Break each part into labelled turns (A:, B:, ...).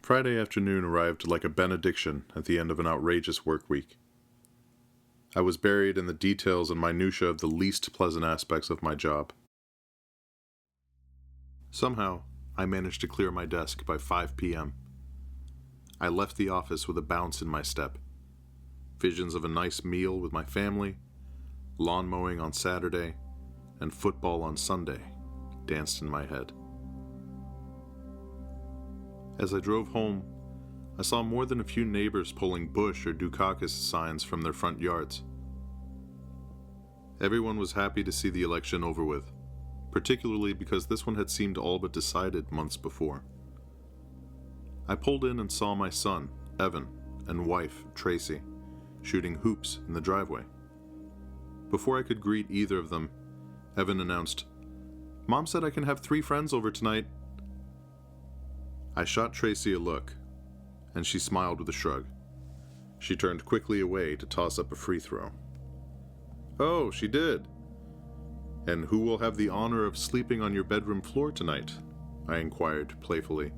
A: Friday afternoon arrived like a benediction at the end of an outrageous work week. I was buried in the details and minutiae of the least pleasant aspects of my job. Somehow, I managed to clear my desk by 5 p.m. I left the office with a bounce in my step. Visions of a nice meal with my family, lawn mowing on Saturday, and football on Sunday danced in my head. As I drove home, I saw more than a few neighbors pulling Bush or Dukakis signs from their front yards. Everyone was happy to see the election over with, particularly because this one had seemed all but decided months before. I pulled in and saw my son, Evan, and wife, Tracy, shooting hoops in the driveway. Before I could greet either of them, Evan announced, "Mom said I can have 3 friends over tonight." I shot Tracy a look, and she smiled with a shrug. She turned quickly away to toss up a free throw. "Oh, she did. And who will have the honor of sleeping on your bedroom floor tonight?" I inquired playfully.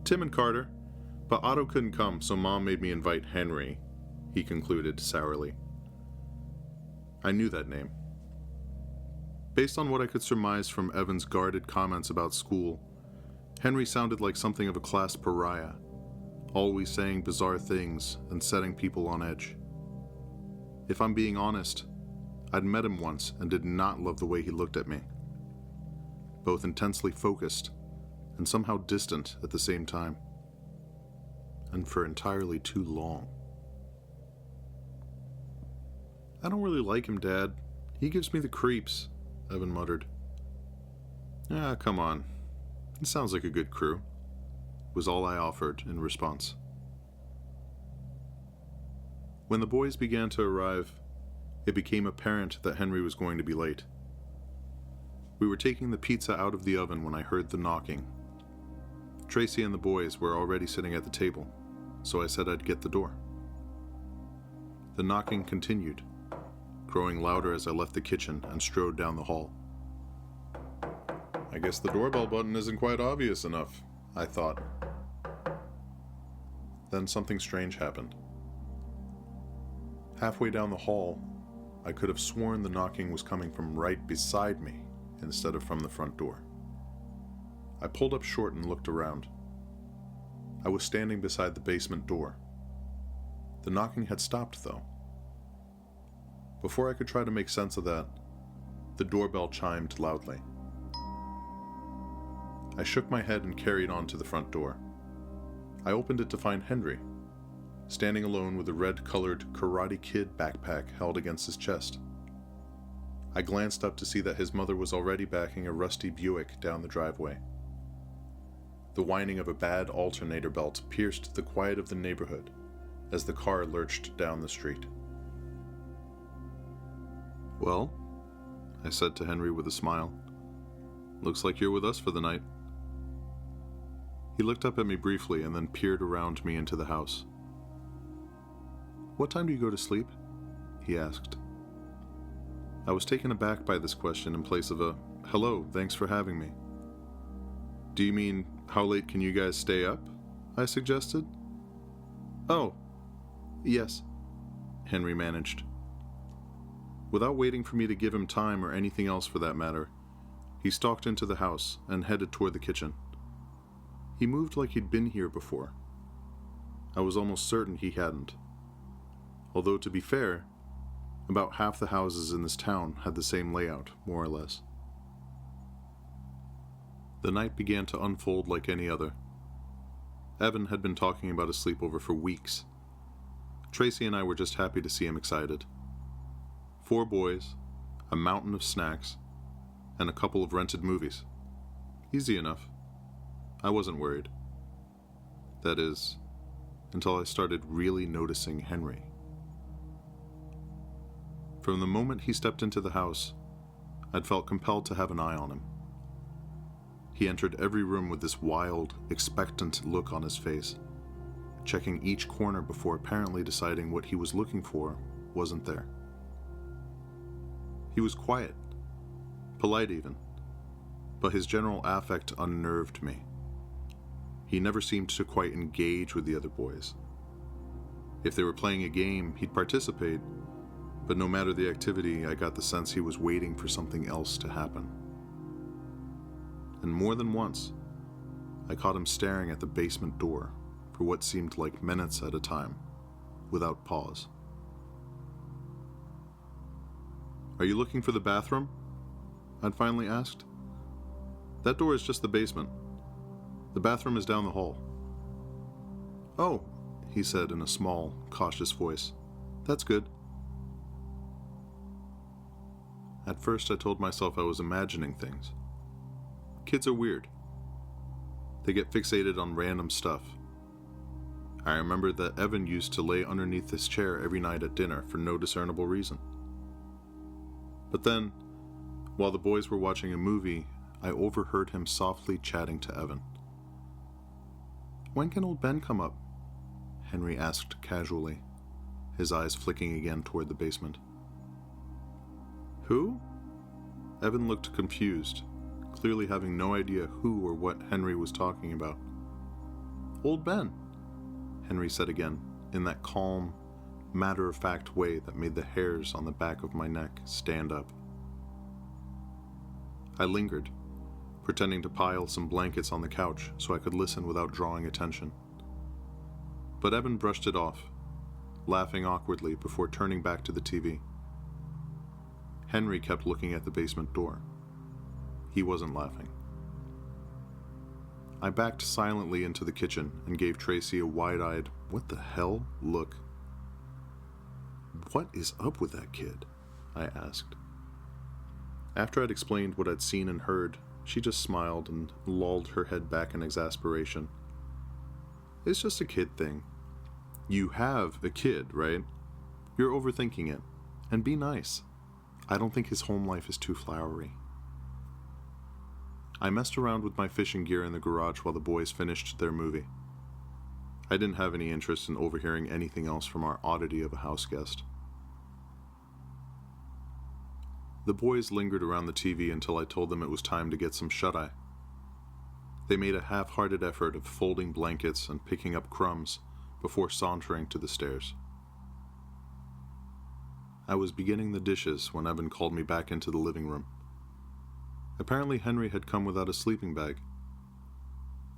A: "Tim and Carter, but Otto couldn't come, so Mom made me invite Henry," he concluded sourly. I knew that name. Based on what I could surmise from Evan's guarded comments about school, Henry sounded like something of a class pariah, always saying bizarre things and setting people on edge. If I'm being honest, I'd met him once and did not love the way he looked at me. Both intensely focused and somehow distant at the same time. And for entirely too long. "I don't really like him, Dad. He gives me the creeps," Evan muttered. "Ah, come on. It sounds like a good crew," was all I offered in response. When the boys began to arrive, it became apparent that Henry was going to be late. We were taking the pizza out of the oven when I heard the knocking. Tracy and the boys were already sitting at the table, so I said I'd get the door. The knocking continued, growing louder as I left the kitchen and strode down the hall. "I guess the doorbell button isn't quite obvious enough," I thought. Then something strange happened. Halfway down the hall, I could have sworn the knocking was coming from right beside me instead of from the front door. I pulled up short and looked around. I was standing beside the basement door. The knocking had stopped, though. Before I could try to make sense of that, the doorbell chimed loudly. I shook my head and carried on to the front door. I opened it to find Henry, standing alone with a red-colored Karate Kid backpack held against his chest. I glanced up to see that his mother was already backing a rusty Buick down the driveway. The whining of a bad alternator belt pierced the quiet of the neighborhood as the car lurched down the street. "Well," I said to Henry with a smile, "looks like you're with us for the night." He looked up at me briefly and then peered around me into the house. "What time do you go to sleep?" he asked. I was taken aback by this question in place of a, "Hello, thanks for having me." "Do you mean, how late can you guys stay up?" I suggested. "Oh, yes," Henry managed. Without waiting for me to give him time or anything else for that matter, he stalked into the house and headed toward the kitchen. He moved like he'd been here before. I was almost certain he hadn't. Although, to be fair, about half the houses in this town had the same layout, more or less. The night began to unfold like any other. Evan had been talking about a sleepover for weeks. Tracy and I were just happy to see him excited. 4 boys, a mountain of snacks, and a couple of rented movies. Easy enough. I wasn't worried. That is, until I started really noticing Henry. From the moment he stepped into the house, I'd felt compelled to have an eye on him. He entered every room with this wild, expectant look on his face, checking each corner before apparently deciding what he was looking for wasn't there. He was quiet, polite even, but his general affect unnerved me. He never seemed to quite engage with the other boys. If they were playing a game, he'd participate, but no matter the activity, I got the sense he was waiting for something else to happen. And more than once, I caught him staring at the basement door for what seemed like minutes at a time, without pause. "Are you looking for the bathroom?" I'd finally asked. "That door is just the basement. The bathroom is down the hall." "Oh," he said in a small, cautious voice. "That's good." At first I told myself I was imagining things. Kids are weird. They get fixated on random stuff. I remembered that Evan used to lay underneath his chair every night at dinner for no discernible reason. But then, while the boys were watching a movie, I overheard him softly chatting to Evan. "When can old Ben come up?" Henry asked casually, his eyes flicking again toward the basement. "Who?" Evan looked confused, clearly having no idea who or what Henry was talking about. "Old Ben," Henry said again, in that calm, matter-of-fact way that made the hairs on the back of my neck stand up. I lingered, pretending to pile some blankets on the couch so I could listen without drawing attention. But Evan brushed it off, laughing awkwardly before turning back to the TV. Henry kept looking at the basement door. He wasn't laughing. I backed silently into the kitchen and gave Tracy a wide-eyed, "What the hell?" look. "What is up with that kid?" I asked. After I'd explained what I'd seen and heard, she just smiled and lolled her head back in exasperation. "It's just a kid thing. You have a kid, right? You're overthinking it. And be nice. I don't think his home life is too flowery." I messed around with my fishing gear in the garage while the boys finished their movie. I didn't have any interest in overhearing anything else from our oddity of a house guest. The boys lingered around the TV until I told them it was time to get some shut-eye. They made a half-hearted effort of folding blankets and picking up crumbs before sauntering to the stairs. I was beginning the dishes when Evan called me back into the living room. Apparently Henry had come without a sleeping bag.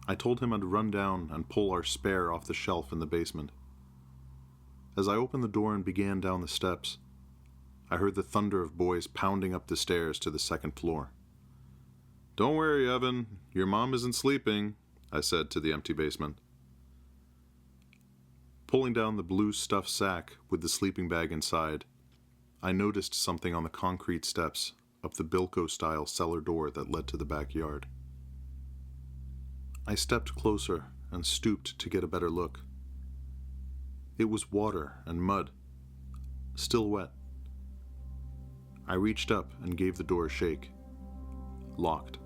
A: I told him I'd run down and pull our spare off the shelf in the basement. As I opened the door and began down the steps, I heard the thunder of boys pounding up the stairs to the second floor. "Don't worry, Evan. Your mom isn't sleeping," I said to the empty basement. Pulling down the blue stuffed sack with the sleeping bag inside, I noticed something on the concrete steps up the Bilko-style cellar door that led to the backyard. I stepped closer and stooped to get a better look. It was water and mud, still wet. I reached up and gave the door a shake. Locked.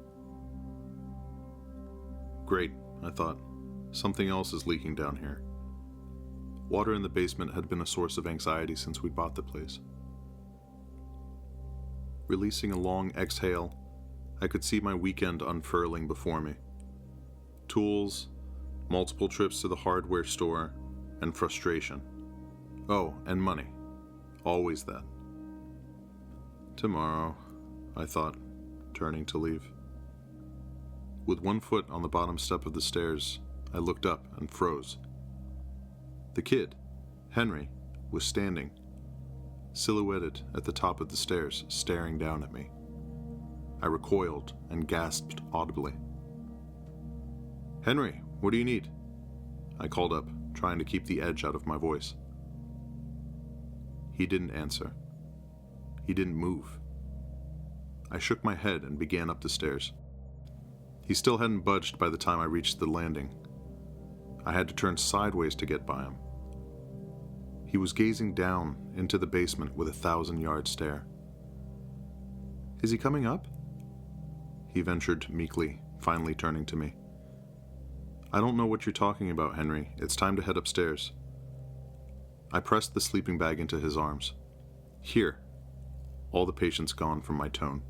A: Great, I thought. Something else is leaking down here. Water in the basement had been a source of anxiety since we bought the place. Releasing a long exhale, I could see my weekend unfurling before me. Tools, multiple trips to the hardware store, and frustration. Oh, and money. Always that. Tomorrow, I thought, turning to leave. With one foot on the bottom step of the stairs, I looked up and froze. The kid, Henry, was standing, silhouetted at the top of the stairs, staring down at me. I recoiled and gasped audibly. "Henry, what do you need?" I called up, trying to keep the edge out of my voice. He didn't answer. He didn't move. I shook my head and began up the stairs. He still hadn't budged by the time I reached the landing. I had to turn sideways to get by him. He was gazing down into the basement with a 1,000-yard stare. "Is he coming up?" He ventured meekly, finally turning to me. "I don't know what you're talking about, Henry. It's time to head upstairs." I pressed the sleeping bag into his arms. "Here." All the patience gone from my tone.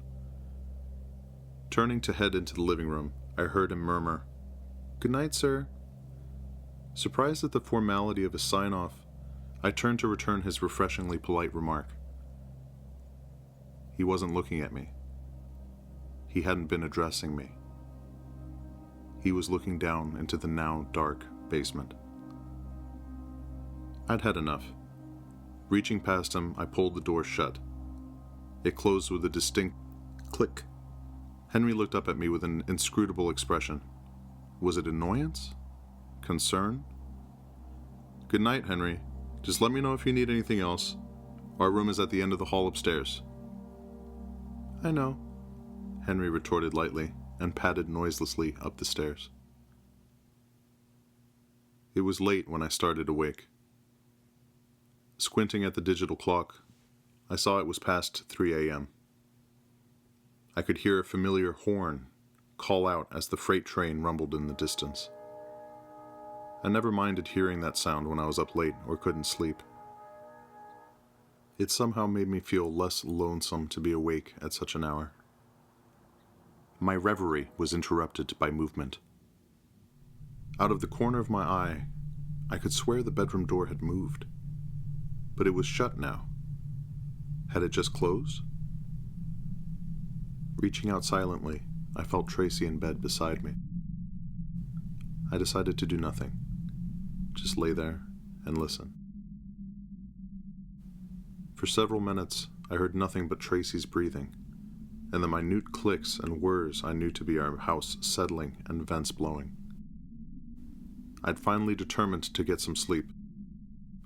A: Turning to head into the living room, I heard him murmur, "Good night, sir." Surprised at the formality of his sign-off, I turned to return his refreshingly polite remark. He wasn't looking at me. He hadn't been addressing me. He was looking down into the now dark basement. I'd had enough. Reaching past him, I pulled the door shut. It closed with a distinct click. Henry looked up at me with an inscrutable expression. Was it annoyance? Concern? "Good night, Henry. Just let me know if you need anything else. Our room is at the end of the hall upstairs." "I know," Henry retorted lightly and padded noiselessly up the stairs. It was late when I started awake. Squinting at the digital clock, I saw it was past 3 a.m. I could hear a familiar horn call out as the freight train rumbled in the distance. I never minded hearing that sound when I was up late or couldn't sleep. It somehow made me feel less lonesome to be awake at such an hour. My reverie was interrupted by movement. Out of the corner of my eye, I could swear the bedroom door had moved. But it was shut now. Had it just closed? Reaching out silently, I felt Tracy in bed beside me. I decided to do nothing. Just lay there and listen. For several minutes, I heard nothing but Tracy's breathing, and the minute clicks and whirs I knew to be our house settling and vents blowing. I'd finally determined to get some sleep,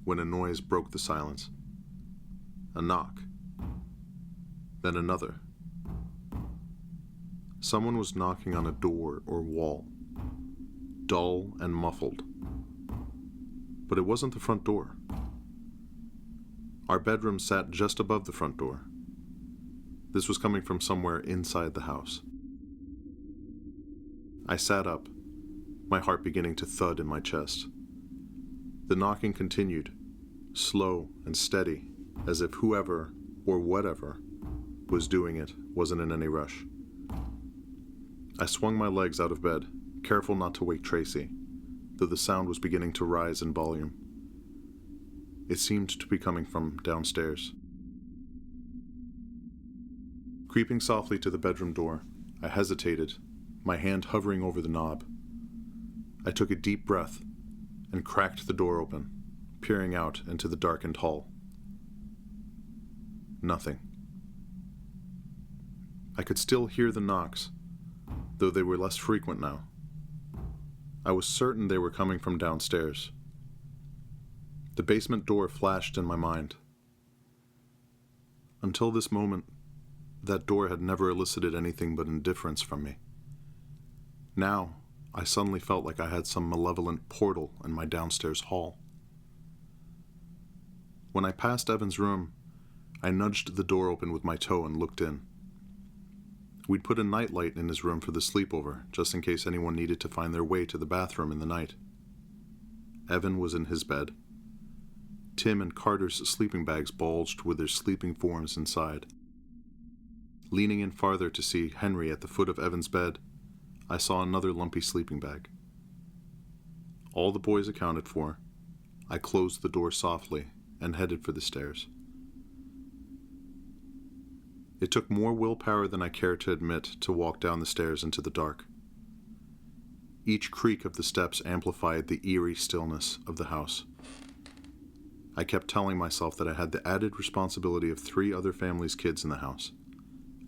A: when a noise broke the silence. A knock. Then another. Someone was knocking on a door or wall, dull and muffled. But it wasn't the front door. Our bedroom sat just above the front door. This was coming from somewhere inside the house. I sat up, my heart beginning to thud in my chest. The knocking continued, slow and steady, as if whoever, or whatever, was doing it wasn't in any rush. I swung my legs out of bed, careful not to wake Tracy, though the sound was beginning to rise in volume. It seemed to be coming from downstairs. Creeping softly to the bedroom door, I hesitated, my hand hovering over the knob. I took a deep breath and cracked the door open, peering out into the darkened hall. Nothing. I could still hear the knocks, though they were less frequent now. I was certain they were coming from downstairs. The basement door flashed in my mind. Until this moment, that door had never elicited anything but indifference from me. Now, I suddenly felt like I had some malevolent portal in my downstairs hall. When I passed Evan's room, I nudged the door open with my toe and looked in. We'd put a nightlight in his room for the sleepover, just in case anyone needed to find their way to the bathroom in the night. Evan was in his bed. Tim and Carter's sleeping bags bulged with their sleeping forms inside. Leaning in farther to see Henry at the foot of Evan's bed, I saw another lumpy sleeping bag. All the boys accounted for, I closed the door softly and headed for the stairs. It took more willpower than I cared to admit to walk down the stairs into the dark. Each creak of the steps amplified the eerie stillness of the house. I kept telling myself that I had the added responsibility of 3 other families' kids in the house.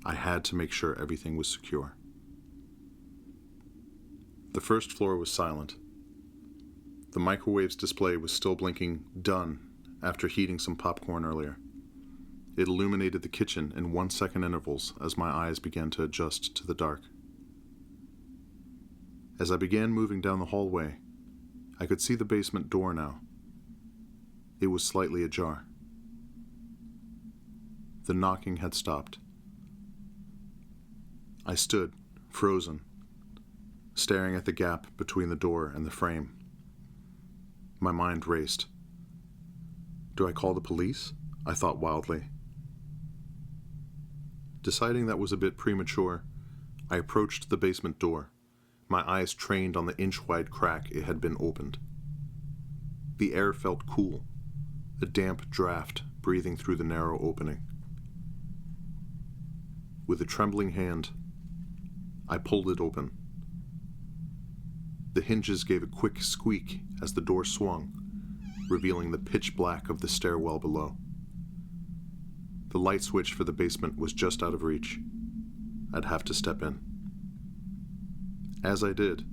A: I had to make sure everything was secure. The first floor was silent. The microwave's display was still blinking "done" after heating some popcorn earlier. It illuminated the kitchen in 1-second intervals as my eyes began to adjust to the dark. As I began moving down the hallway, I could see the basement door now. It was slightly ajar. The knocking had stopped. I stood, frozen, staring at the gap between the door and the frame. My mind raced. Do I call the police? I thought wildly. Deciding that was a bit premature, I approached the basement door, my eyes trained on the inch-wide crack it had been opened. The air felt cool, a damp draft breathing through the narrow opening. With a trembling hand, I pulled it open. The hinges gave a quick squeak as the door swung, revealing the pitch black of the stairwell below. The light switch for the basement was just out of reach. I'd have to step in. As I did,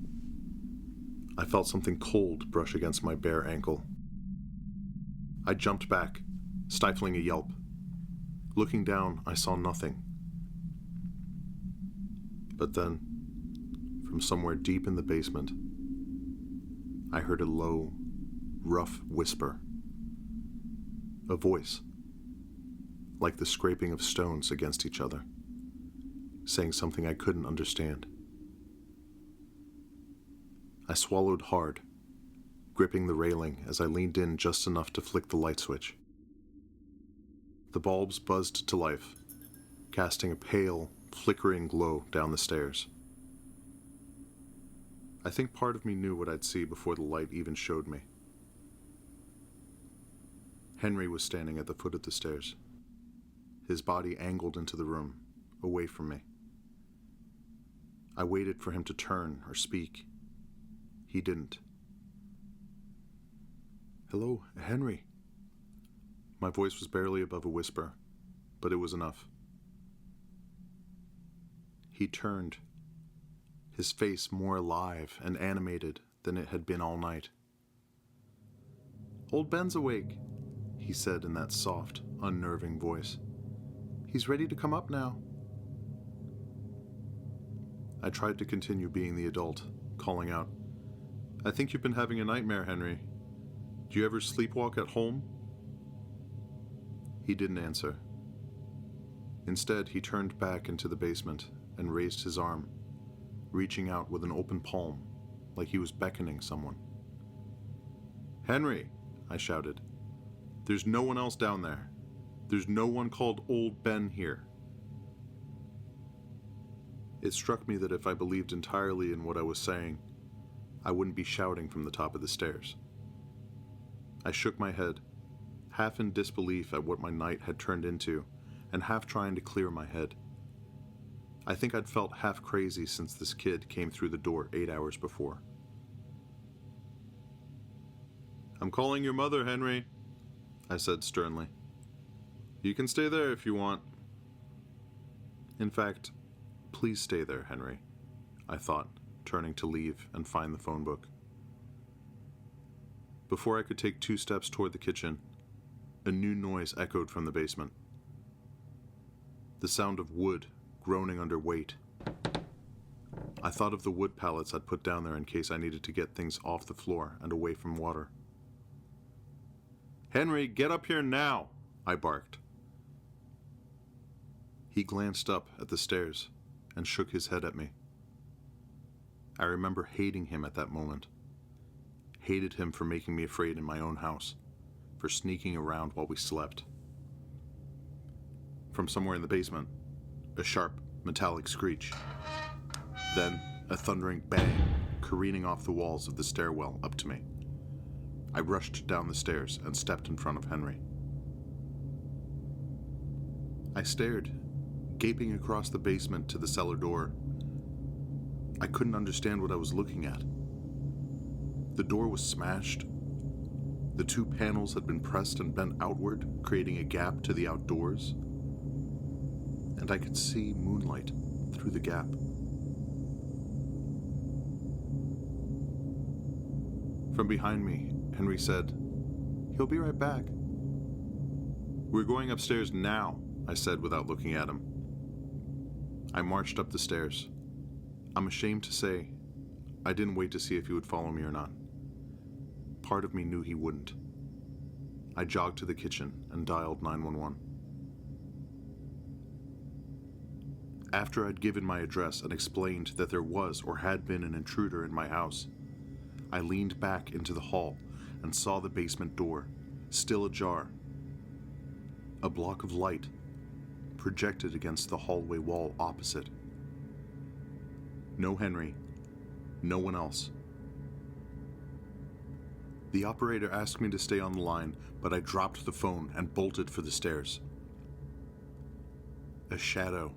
A: I felt something cold brush against my bare ankle. I jumped back, stifling a yelp. Looking down, I saw nothing. But then, from somewhere deep in the basement, I heard a low, rough whisper. A voice, like the scraping of stones against each other, saying something I couldn't understand. I swallowed hard, gripping the railing as I leaned in just enough to flick the light switch. The bulbs buzzed to life, casting a pale, flickering glow down the stairs. I think part of me knew what I'd see before the light even showed me. Henry was standing at the foot of the stairs, his body angled into the room, away from me. I waited for him to turn or speak. He didn't. "Hello, Henry." My voice was barely above a whisper, but it was enough. He turned, his face more alive and animated than it had been all night. "Old Ben's awake," he said in that soft, unnerving voice. "He's ready to come up now." I tried to continue being the adult, calling out, "I think you've been having a nightmare, Henry. Do you ever sleepwalk at home?" He didn't answer. Instead, he turned back into the basement and raised his arm, reaching out with an open palm, like he was beckoning someone. "Henry," I shouted, "there's no one else down there. There's no one called Old Ben here." It struck me that if I believed entirely in what I was saying, I wouldn't be shouting from the top of the stairs. I shook my head, half in disbelief at what my night had turned into, and half trying to clear my head. I think I'd felt half crazy since this kid came through the door 8 hours before. "I'm calling your mother, Henry," I said sternly. "You can stay there if you want." In fact, please stay there, Henry, I thought, turning to leave and find the phone book. Before I could take 2 steps toward the kitchen, a new noise echoed from the basement. The sound of wood groaning under weight. I thought of the wood pallets I'd put down there in case I needed to get things off the floor and away from water. "Henry, get up here now!" I barked. He glanced up at the stairs and shook his head at me. I remember hating him at that moment. Hated him for making me afraid in my own house, for sneaking around while we slept. From somewhere in the basement, a sharp, metallic screech. Then a thundering bang, careening off the walls of the stairwell up to me. I rushed down the stairs and stepped in front of Henry. I stared, gaping across the basement to the cellar door. I couldn't understand what I was looking at. The door was smashed. The 2 panels had been pressed and bent outward, creating a gap to the outdoors. And I could see moonlight through the gap. From behind me, Henry said, "He'll be right back." "We're going upstairs now," I said without looking at him. I marched up the stairs. I'm ashamed to say, I didn't wait to see if he would follow me or not. Part of me knew he wouldn't. I jogged to the kitchen and dialed 911. After I'd given my address and explained that there was or had been an intruder in my house, I leaned back into the hall and saw the basement door, still ajar. A block of light projected against the hallway wall opposite. No Henry, No one else. The operator asked me to stay on the line, but I dropped the phone and bolted for the stairs. A shadow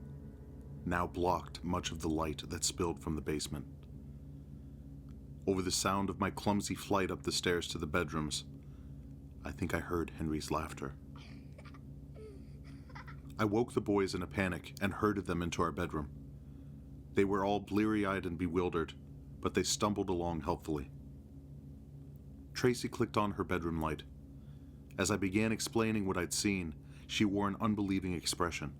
A: now blocked much of the light that spilled from the basement. Over the sound of my clumsy flight up the stairs to the bedrooms, I think I heard Henry's laughter. I woke the boys in a panic and herded them into our bedroom. They were all bleary-eyed and bewildered, but they stumbled along helpfully. Tracy clicked on her bedroom light. As I began explaining what I'd seen, she wore an unbelieving expression.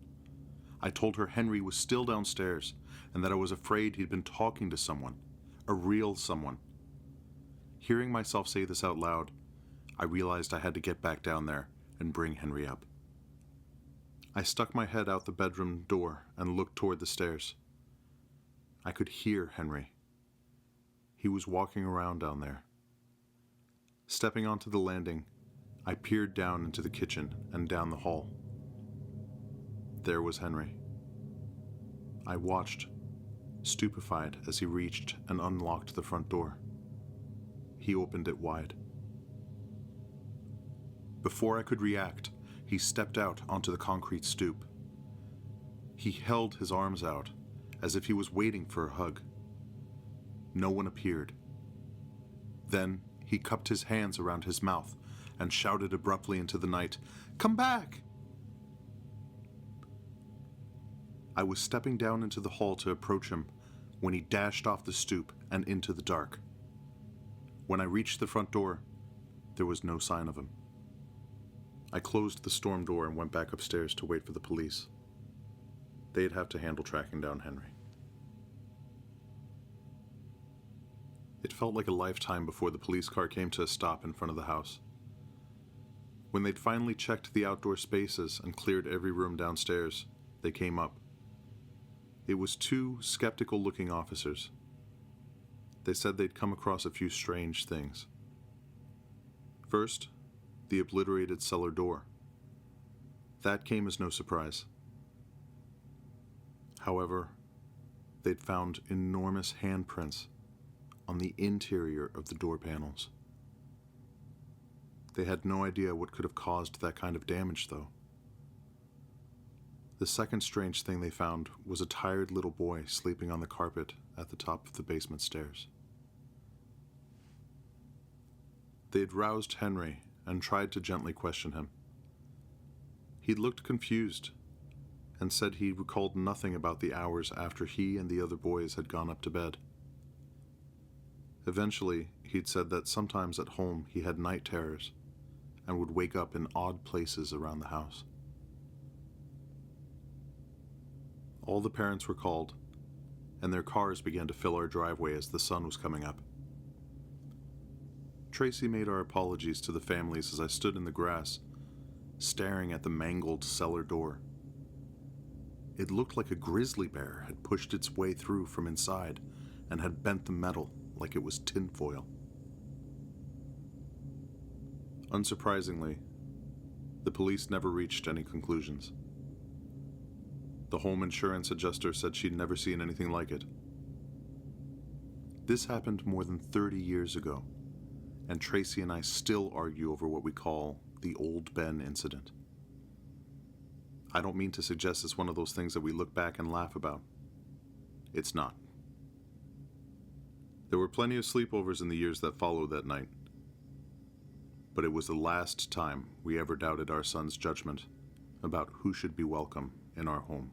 A: I told her Henry was still downstairs and that I was afraid he'd been talking to someone, a real someone. Hearing myself say this out loud, I realized I had to get back down there and bring Henry up. I stuck my head out the bedroom door and looked toward the stairs. I could hear Henry. He was walking around down there. Stepping onto the landing, I peered down into the kitchen and down the hall. There was Henry. I watched, stupefied, as he reached and unlocked the front door. He opened it wide. Before I could react, he stepped out onto the concrete stoop. He held his arms out, as if he was waiting for a hug. No one appeared. Then he cupped his hands around his mouth and shouted abruptly into the night, "Come back!" I was stepping down into the hall to approach him when he dashed off the stoop and into the dark. When I reached the front door, there was no sign of him. I closed the storm door and went back upstairs to wait for the police. They'd have to handle tracking down Henry. It felt like a lifetime before the police car came to a stop in front of the house. When they'd finally checked the outdoor spaces and cleared every room downstairs, they came up. It was two skeptical-looking officers. They said they'd come across a few strange things. First, the obliterated cellar door. That came as no surprise. However, they'd found enormous handprints on the interior of the door panels. They had no idea what could have caused that kind of damage, though. The second strange thing they found was a tired little boy sleeping on the carpet at the top of the basement stairs. They'd roused Henry and tried to gently question him. He looked confused and said he recalled nothing about the hours after he and the other boys had gone up to bed. Eventually, he'd said that sometimes at home he had night terrors and would wake up in odd places around the house. All the parents were called, and their cars began to fill our driveway as the sun was coming up. Tracy made our apologies to the families as I stood in the grass, staring at the mangled cellar door. It looked like a grizzly bear had pushed its way through from inside and had bent the metal like it was tinfoil. Unsurprisingly, the police never reached any conclusions. The home insurance adjuster said she'd never seen anything like it. This happened more than 30 years ago, and Tracy and I still argue over what we call the Old Ben incident. I don't mean to suggest it's one of those things that we look back and laugh about. It's not. There were plenty of sleepovers in the years that followed that night, but it was the last time we ever doubted our son's judgment about who should be welcome in our home.